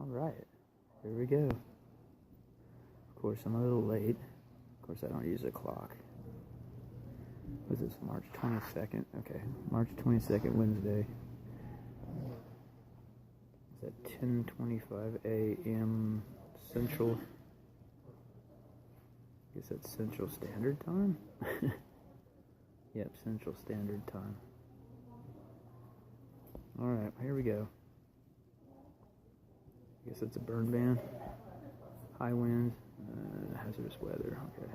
Alright, here we go. Of course, I'm a little late. Of course, I don't use a clock. What is this, March 22nd? Okay, March 22nd, Wednesday. Is that 10:25 a.m. Central? I guess that's Central Standard Time? Yep, Central Standard Time. Alright, here we go. I guess it's a burn ban. High winds, hazardous weather, okay.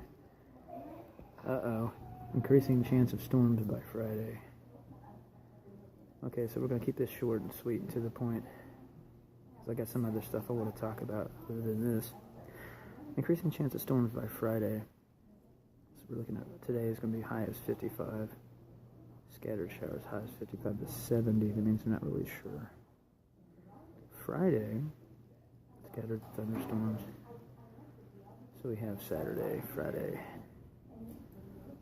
Uh-oh. Increasing chance of storms by Friday. Okay, so we're going to keep this short and sweet and to the point. Because I got some other stuff I want to talk about other than this. Increasing chance of storms by Friday. So we're looking at today is going to be high as 55. Scattered showers, high as 55 to 70. That means I'm not really sure. Friday, scattered thunderstorms. So we have Saturday, Friday.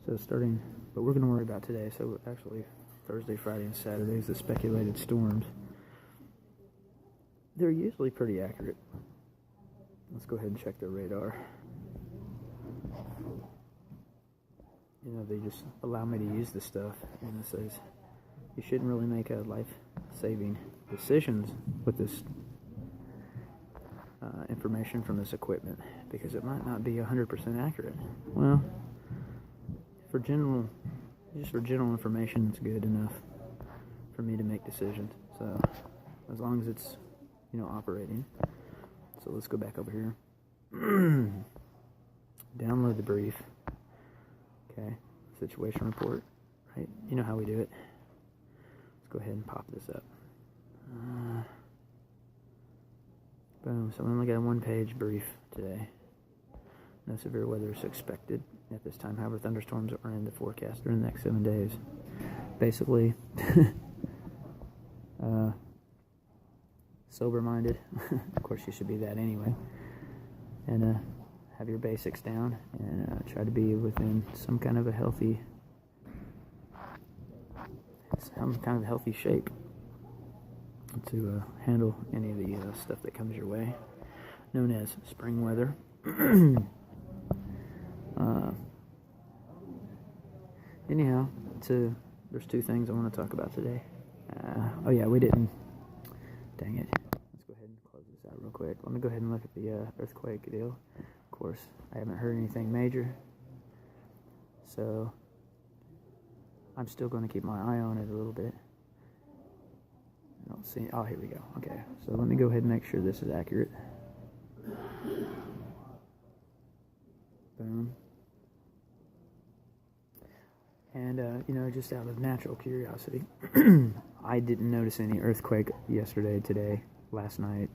So starting, but we're going to worry about today. So actually, Thursday, Friday, and Saturday is the speculated storms. They're usually pretty accurate. Let's go ahead and check their radar. You know, they just allow me to use this stuff, and it says you shouldn't really make life-saving decisions with this information from this equipment because it might not be 100% accurate. Well, for general information, it's good enough for me to make decisions. So as long as it's, operating. So let's go back over here. Download the brief. Okay, situation report. Right, you know how we do it. Let's go ahead and pop this up. Boom. So we only got a one-page brief today. No severe weather is expected at this time. However, thunderstorms are in the forecast during the next 7 days. Basically, sober-minded. Of course, you should be that anyway. And have your basics down and try to be within some kind of a healthy shape to handle any of the stuff that comes your way, known as spring weather. Anyhow, there's two things I want to talk about today. Oh yeah, we didn't. Dang it. Let's go ahead and close this out real quick. Let me go ahead and look at the earthquake deal. Of course, I haven't heard anything major, so I'm still going to keep my eye on it a little bit. I don't see. Oh, here we go. Okay, so let me go ahead and make sure this is accurate. Boom. And, just out of natural curiosity, I didn't notice any earthquake yesterday, today, last night.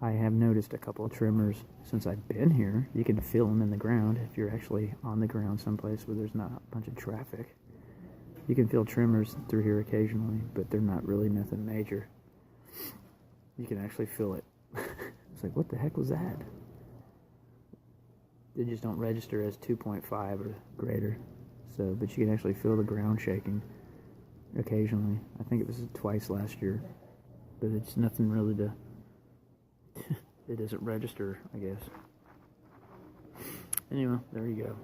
I have noticed a couple of tremors since I've been here. You can feel them in the ground if you're actually on the ground someplace where there's not a bunch of traffic. You can feel tremors through here occasionally, but they're not really nothing major. You can actually feel it. It's like, what the heck was that? They just don't register as 2.5 or greater. So, but you can actually feel the ground shaking occasionally. I think it was twice last year. But it's nothing really to... it doesn't register, I guess. Anyway, there you go.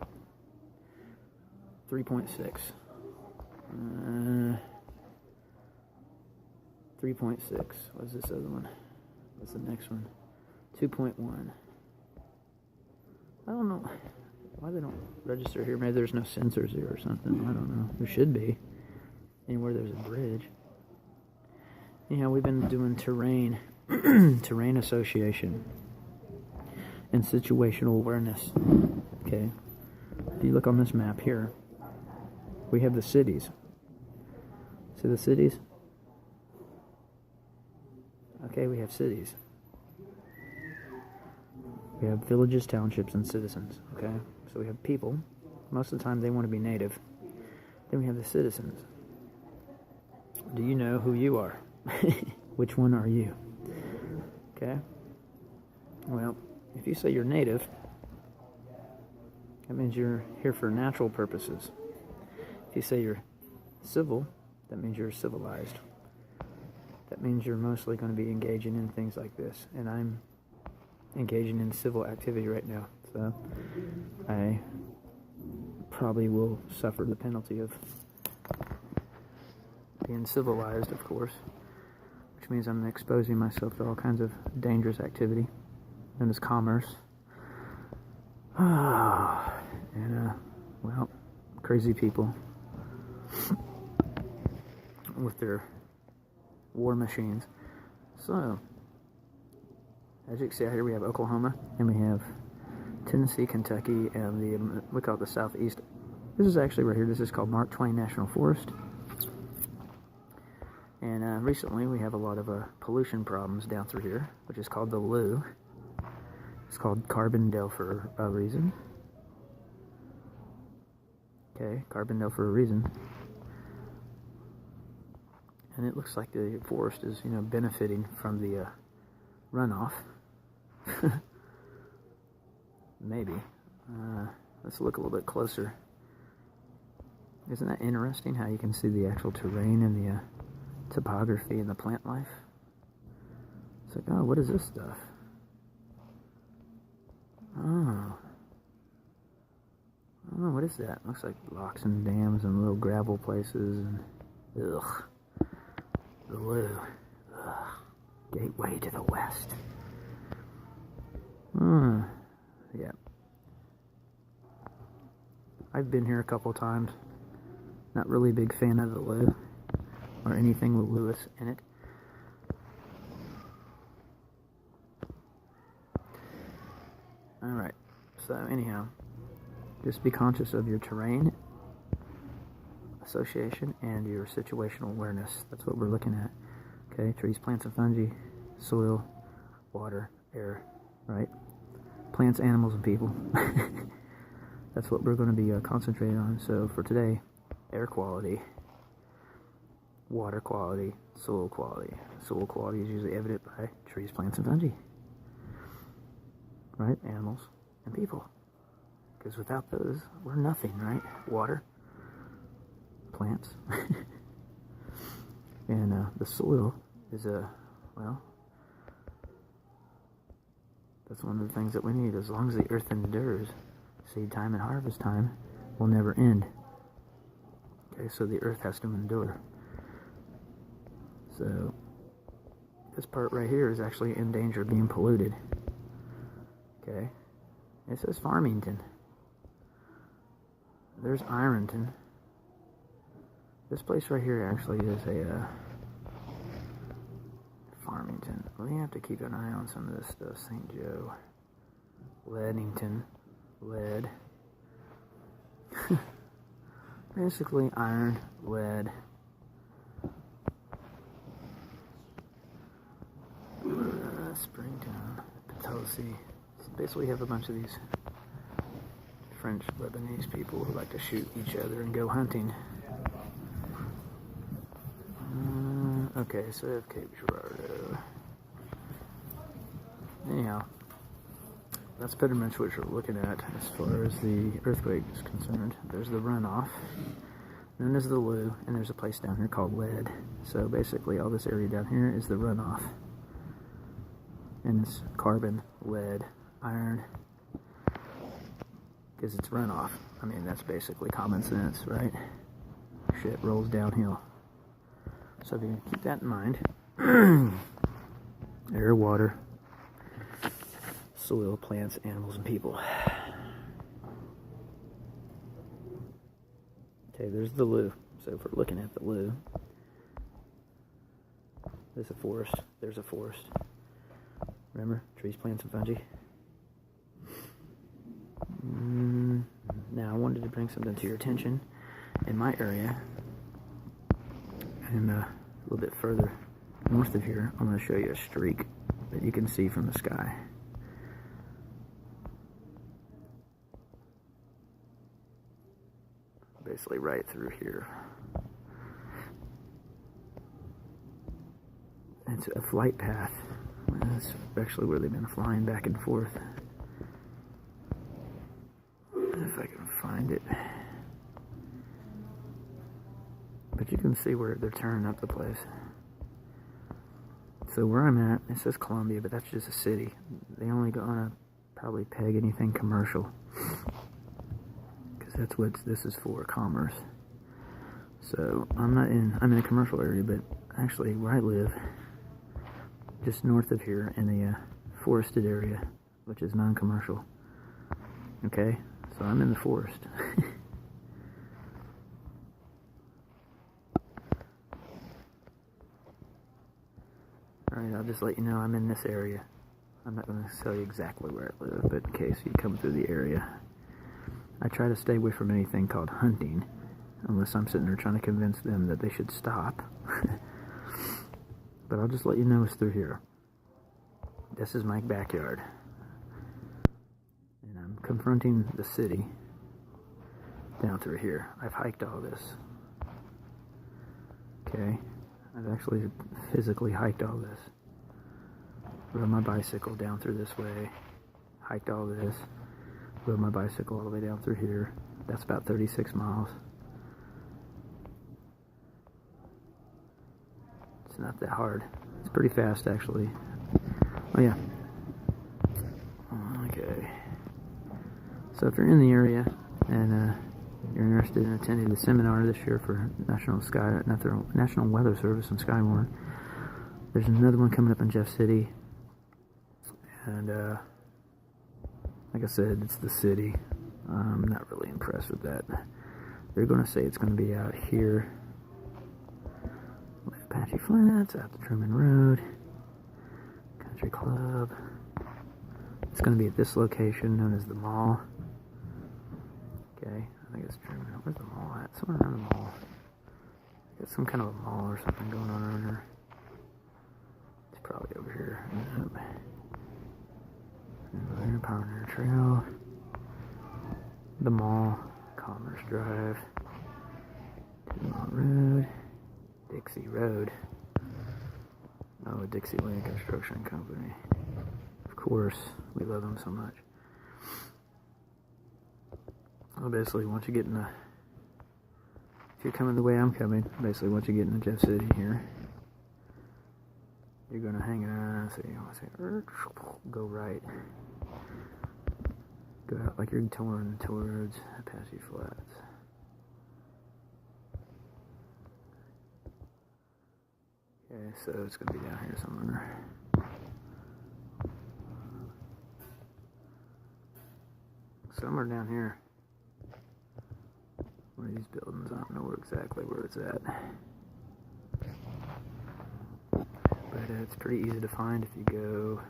3.6. 3.6. What's this other one? What's the next one? 2.1. I don't know why they don't register here. Maybe there's no sensors here or something. I don't know. There should be. Anywhere there's a bridge. Anyhow, we've been doing terrain association and situational awareness. Okay. If you look on this map here, we have the cities. See the cities? Okay, we have cities. We have villages, townships, and citizens, okay? So we have people. Most of the time, they want to be native. Then we have the citizens. Do you know who you are? Which one are you? Okay? Well, if you say you're native, that means you're here for natural purposes. If you say you're civil, that means you're civilized. That means you're mostly going to be engaging in things like this, and I'm engaging in civil activity right now, so I probably will suffer the penalty of being civilized, of course, which means I'm exposing myself to all kinds of dangerous activity known as commerce. And well, crazy people with their war machines. So, as you can see out here, we have Oklahoma, and we have Tennessee, Kentucky, and we call it the Southeast. This is actually right here. This is called Mark Twain National Forest. And recently, we have a lot of pollution problems down through here, which is called the LU. It's called Carbondale for a reason. Okay, Carbondale for a reason. And it looks like the forest is, benefiting from the runoff. Maybe. Let's look a little bit closer. Isn't that interesting how you can see the actual terrain and the topography and the plant life? It's like, oh, what is this stuff? Oh, what is that? Looks like locks and dams and little gravel places and ugh. The Lou. Ugh. Gateway to the west. Yeah. I've been here a couple times. Not really a big fan of the Lou or anything with Lewis in it. Alright, so anyhow, just be conscious of your terrain association and your situational awareness. That's what we're looking at. Okay, trees, plants, and fungi, soil, water, air, right? Plants, animals, and people. That's what we're going to be concentrating on. So for today, air quality, water quality, soil quality. Soil quality is usually evident by trees, plants, and fungi. Right? Animals and people. Because without those, we're nothing, right? Water, plants. And the soil is well, that's one of the things that we need. As long as the earth endures, seed time and harvest time will never end. Okay, so the earth has to endure. So this part right here is actually in danger of being polluted. Okay, it says Farmington. There's Ironton. This place right here actually is a Farmington. We have to keep an eye on some of this stuff. St. Joe, Leadington, lead. Basically iron, lead. Springtown, Potosi. So basically, we have a bunch of these French Lebanese people who like to shoot each other and go hunting. Okay, so we have Cape Girardeau. Anyhow, that's pretty much what you're looking at as far as the earthquake is concerned. There's the runoff, known as the Lou, and there's a place down here called Lead. So basically, all this area down here is the runoff. And it's carbon, lead, iron, because it's runoff. I mean, that's basically common sense, right? Shit rolls downhill. So if you keep that in mind, air, water, soil, plants, animals, and people. Okay, there's the Lou. So if we're looking at the Lou, there's a forest. There's a forest. Remember? Trees, plants, and fungi. Now, I wanted to bring something to your attention. In my area, and a little bit further north of here, I'm going to show you a streak that you can see from the sky. Basically right through here. It's a flight path. That's actually where they've been flying back and forth. If I can find it. But you can see where they're tearing up the place. So where I'm at, it says Columbia, but that's just a city. They only gonna probably peg anything commercial, because that's what this is for, commerce. So I'm in a commercial area, but actually where I live, just north of here in the forested area, which is non-commercial. Okay, so I'm in the forest. Alright, I'll just let you know I'm in this area. I'm not going to tell you exactly where I live, but in case you come through the area. I try to stay away from anything called hunting, unless I'm sitting there trying to convince them that they should stop. But I'll just let you know it's through here. This is my backyard. And I'm confronting the city down through here. I've hiked all this. Okay? I've actually physically hiked all this. Rode my bicycle down through this way. Hiked all this. Rode my bicycle all the way down through here. That's about 36 miles. It's not that hard. It's pretty fast, actually. Oh, yeah. Okay. So if you're in the area and you're interested in attending the seminar this year for National Weather Service and SkyWarn, there's another one coming up in Jeff City. And like I said, it's the city. I'm not really impressed with that. They're going to say it's going to be out here. Apache Flats, out the Truman Road, Country Club. It's going to be at this location known as the mall. Okay, I think it's Truman. Where's the mall at? Somewhere around the mall. Got some kind of a mall or something going on around here. It's probably over here. Pioneer Trail, the mall, Commerce Drive, 2 Mile Road, Dixie Road. Oh, Dixieland Construction Company. Of course, we love them so much. Well, basically, once you get in the, if you're coming the way I'm coming, basically once you get into Jeff City here, you're gonna hang out. So you want to say, go right. Go out like you're touring towards Apache Flats. Okay, so it's going to be down here somewhere. Somewhere down here. One of these buildings, I don't know exactly where it's at. But it's pretty easy to find if you go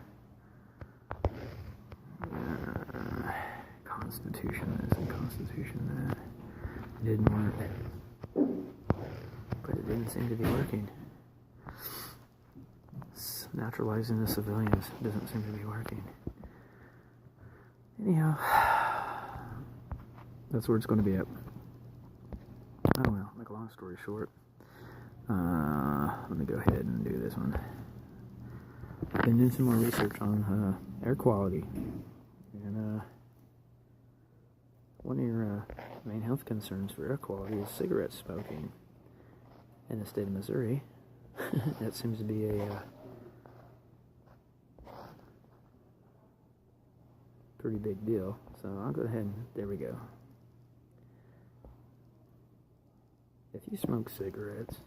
Constitution, isn't Constitution that? It didn't work. But it didn't seem to be working. Naturalizing the civilians doesn't seem to be working. Anyhow, that's where it's going to be at. Oh well, make a long story short. Let me go ahead and do this one. I've been doing some more research on air quality. And one of your main health concerns for air quality is cigarette smoking in the state of Missouri. That seems to be a pretty big deal. So I'll go ahead and there we go. If you smoke cigarettes,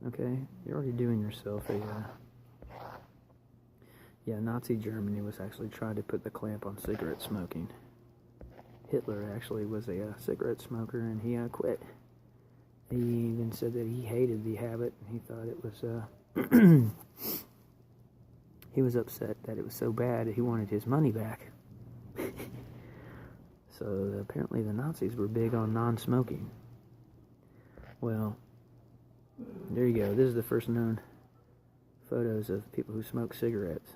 okay, you're already doing yourself a Nazi Germany was actually trying to put the clamp on cigarette smoking. Hitler actually was a cigarette smoker, and he quit. He even said that he hated the habit, and he thought it was, he was upset that it was so bad that he wanted his money back. So apparently the Nazis were big on non-smoking. Well, there you go. This is the first known photos of people who smoke cigarettes.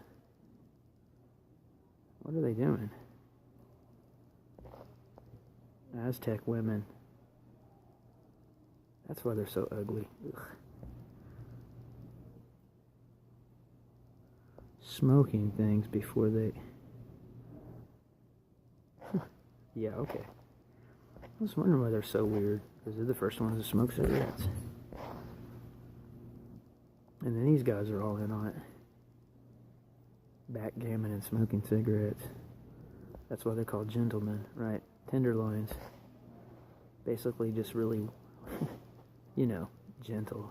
What are they doing? Aztec women. That's why they're so ugly. Ugh. Smoking things before they... Yeah, okay. I was wondering why they're so weird, because they're the first ones to smoke cigarettes. And then these guys are all in on it. Backgammon and smoking cigarettes. That's why they're called gentlemen, right? Tenderloins. Basically just really, you know, gentle.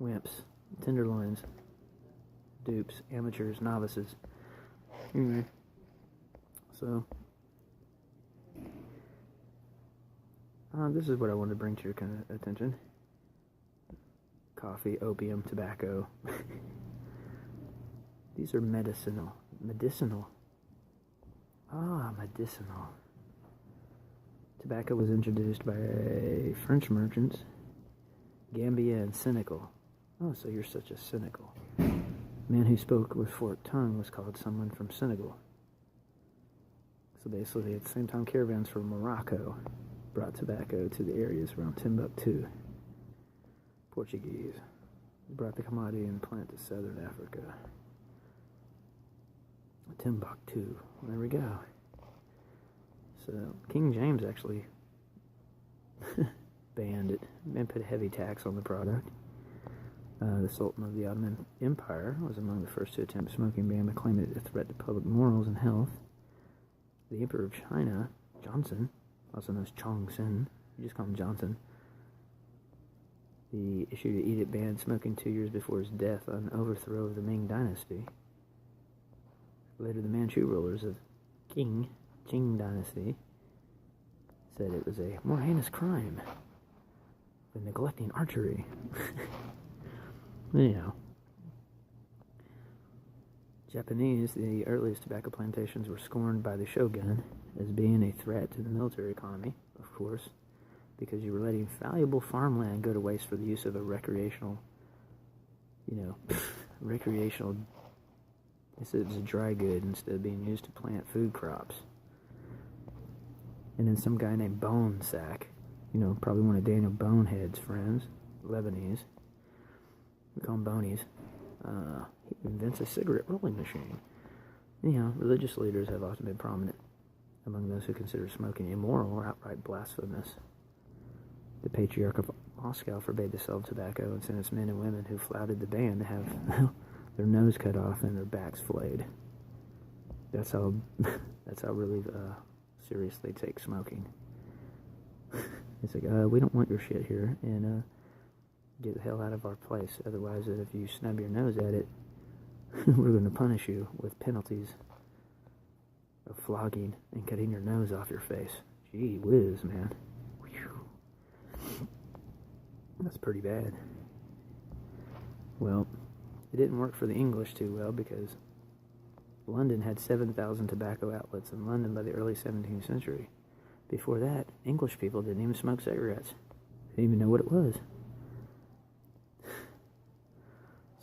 Wimps. Tenderloins. Dupes. Amateurs. Novices. Anyway. So, this is what I wanted to bring to your kind of attention. Coffee, opium, tobacco. These are medicinal. Medicinal. Medicinal. Tobacco was introduced by French merchants, Gambia and Senegal. Oh, so you're such a cynical. Man who spoke with forked tongue was called someone from Senegal. So basically, at the same time, caravans from Morocco brought tobacco to the areas around Timbuktu. Portuguese brought the commodity and plant to southern Africa. Timbuktu. There we go. So King James actually banned it and put a heavy tax on the product. The Sultan of the Ottoman Empire was among the first to attempt a smoking ban by claiming it a threat to public morals and health. The Emperor of China, Johnson, also known as Chongsun, you just call him Johnson, he issued an edict banning smoking 2 years before his death on overthrow of the Ming Dynasty. Later, the Manchu rulers of Qing Dynasty said it was a more heinous crime than neglecting archery. Anyhow, Japanese, the earliest tobacco plantations were scorned by the shogun as being a threat to the military economy, of course, because you were letting valuable farmland go to waste for the use of a recreational, recreational. They said it was a dry good instead of being used to plant food crops. And then some guy named Bone Sack, probably one of Daniel Bonehead's friends, Lebanese, we call them Bonies, he invents a cigarette rolling machine. Anyhow, religious leaders have often been prominent among those who consider smoking immoral or outright blasphemous. The Patriarch of Moscow forbade the sale of tobacco and sentenced men and women who flouted the ban to have their nose cut off and their backs flayed. That's how really serious they take smoking. It's like, we don't want your shit here, and get the hell out of our place. Otherwise, if you snub your nose at it, we're going to punish you with penalties of flogging and cutting your nose off your face. Gee whiz, man. Whew. That's pretty bad. Well, it didn't work for the English too well because London had 7,000 tobacco outlets in London by the early 17th century. Before that, English people didn't even smoke cigarettes. They didn't even know what it was.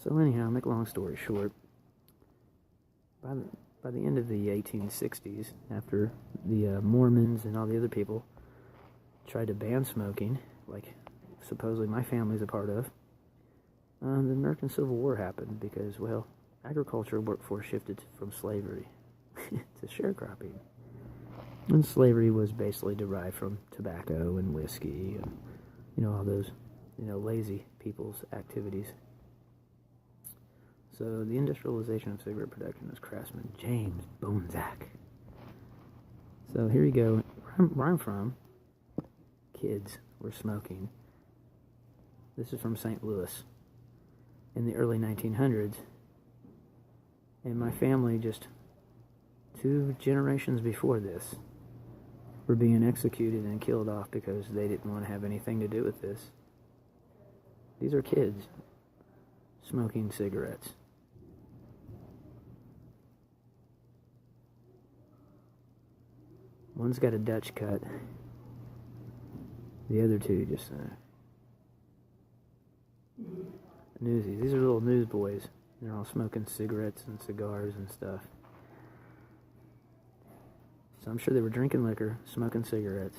So anyhow, make a long story short, by the end of the 1860s, after the Mormons and all the other people tried to ban smoking, like supposedly my family's a part of, the American Civil War happened because, well, agriculture workforce shifted from slavery to sharecropping. And slavery was basically derived from tobacco and whiskey and, all those, lazy people's activities. So the industrialization of cigarette production was craftsman James Bonsack. So here you go. Where I'm from, kids were smoking. This is from St. Louis in the early 1900s. And my family, just 2 generations before this, were being executed and killed off because they didn't want to have anything to do with this. These are kids smoking cigarettes. One's got a Dutch cut. The other 2 just newsies. These are little newsboys. They're all smoking cigarettes and cigars and stuff. So I'm sure they were drinking liquor, smoking cigarettes.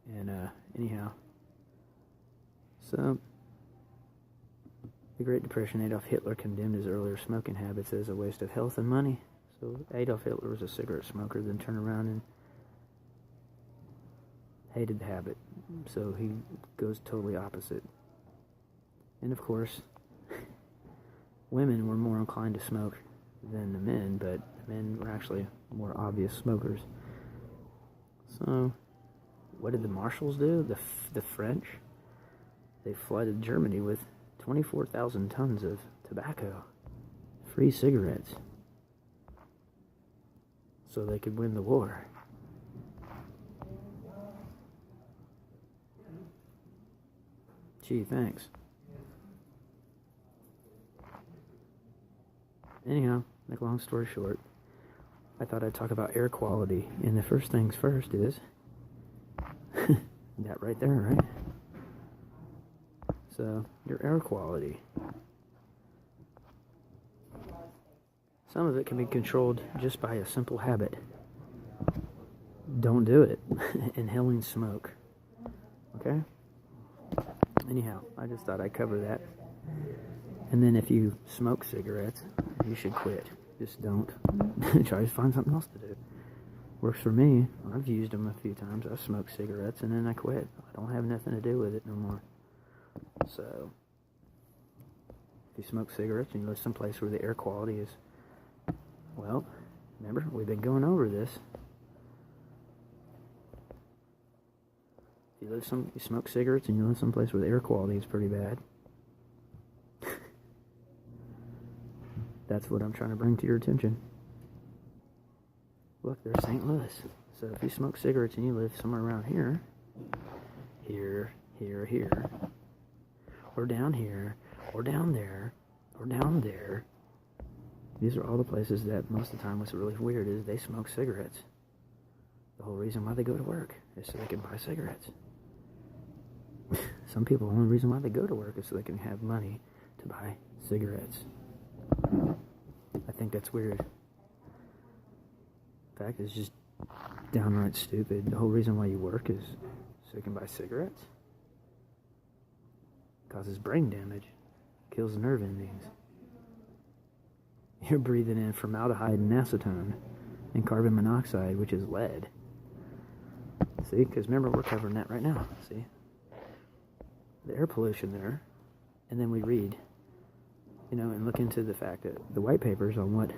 And anyhow, so the Great Depression, Adolf Hitler condemned his earlier smoking habits as a waste of health and money. So Adolf Hitler was a cigarette smoker, then turned around and hated the habit, so he goes totally opposite. And of course, women were more inclined to smoke than the men, but the men were actually more obvious smokers. So, what did the marshals do? The French? They flooded Germany with 24,000 tons of tobacco, free cigarettes, so they could win the war. Gee, thanks. Anyhow, make a long story short, I thought I'd talk about air quality, and the first things first is that right there, right? So, your air quality. Some of it can be controlled just by a simple habit. Don't do it. Inhaling smoke. Okay? Anyhow, I just thought I'd cover that. And then if you smoke cigarettes, you should quit. Just don't. Try to find something else to do. Works for me. I've used them a few times. I smoked cigarettes and then I quit. I don't have nothing to do with it no more. So, if you smoke cigarettes and you live someplace where the air quality is, well, remember, we've been going over this. If you smoke cigarettes and you live someplace where the air quality is pretty bad, that's what I'm trying to bring to your attention. Look, there's St. Louis. So if you smoke cigarettes and you live somewhere around here, or down here, or down there, or down there, these are all the places that most of the time what's really weird is they smoke cigarettes. The whole reason why they go to work is so they can buy cigarettes. Some people, the only reason why they go to work is so they can have money to buy cigarettes. I think that's weird. In fact, it's just downright stupid. The whole reason why you work is so you can buy cigarettes. Causes brain damage. Kills nerve endings. You're breathing in formaldehyde and acetone and carbon monoxide, which is lead. See? Because remember, we're covering that right now. See? The air pollution there. And then we read, and look into the fact that the white papers on what,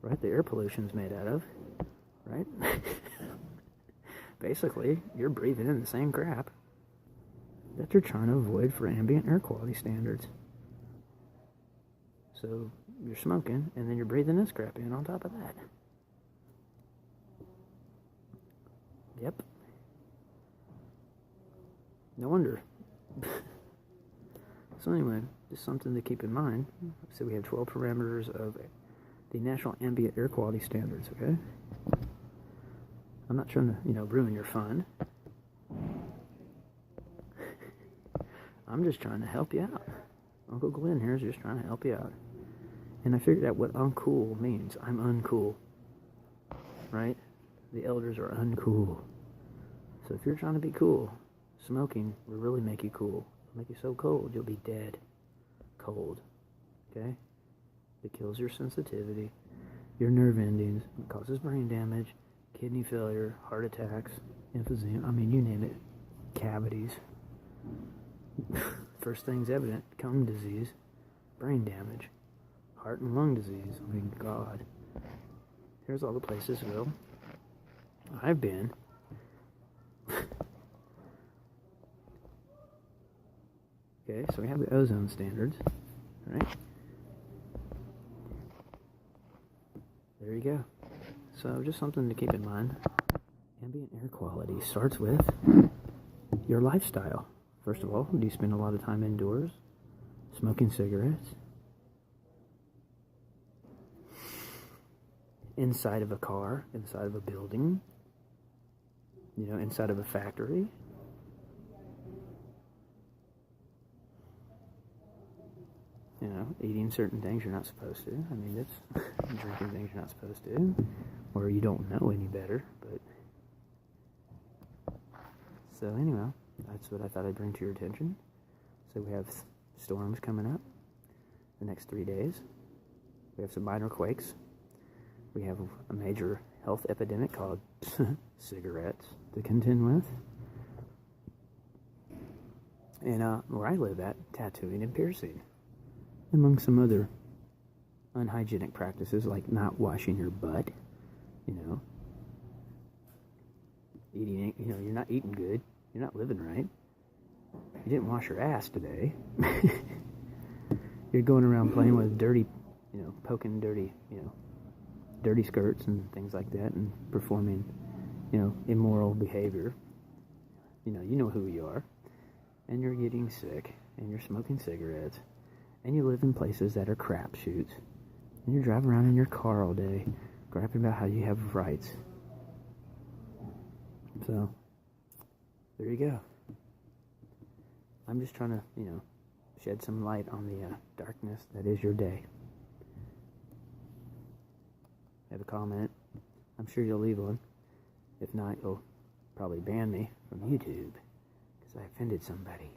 right, the air pollution's made out of, right? Basically, you're breathing in the same crap that you're trying to avoid for ambient air quality standards. So, you're smoking, and then you're breathing this crap in on top of that. Yep. No wonder. So anyway, just something to keep in mind. So we have 12 parameters of the National Ambient Air Quality Standards, okay? I'm not trying to, ruin your fun. I'm just trying to help you out. Uncle Glenn here is just trying to help you out. And I figured out what uncool means. I'm uncool. Right? The elders are uncool. So if you're trying to be cool, smoking will really make you cool. It'll make you so cold, you'll be dead. Cold. Okay? It kills your sensitivity, your nerve endings, it causes brain damage, kidney failure, heart attacks, emphysema, you name it, cavities. First things evident, gum disease, brain damage, heart and lung disease. God. Here's all the places, Will, I've been. Okay, so we have the ozone standards, right? There you go. So just something to keep in mind. Ambient air quality starts with your lifestyle. First of all, do you spend a lot of time indoors, smoking cigarettes, inside of a car, inside of a building, inside of a factory? Eating certain things you're not supposed to. That's drinking things you're not supposed to, or you don't know any better. But so anyway, that's what I thought I'd bring to your attention. So we have storms coming up the next 3 days. We have some minor quakes. We have a major health epidemic called cigarettes to contend with. And where I live at, tattooing and piercing, among some other unhygienic practices like not washing your butt, eating, you're not eating good, you're not living right, you didn't wash your ass today, you're going around playing with dirty, poking dirty, dirty skirts and things like that, and performing, immoral behavior, you know who you are, and you're getting sick, and you're smoking cigarettes, and you live in places that are crapshoots, and you're driving around in your car all day, griping about how you have rights. So, there you go. I'm just trying to, shed some light on the darkness that is your day. Have a comment? I'm sure you'll leave one. If not, you'll probably ban me from YouTube because I offended somebody.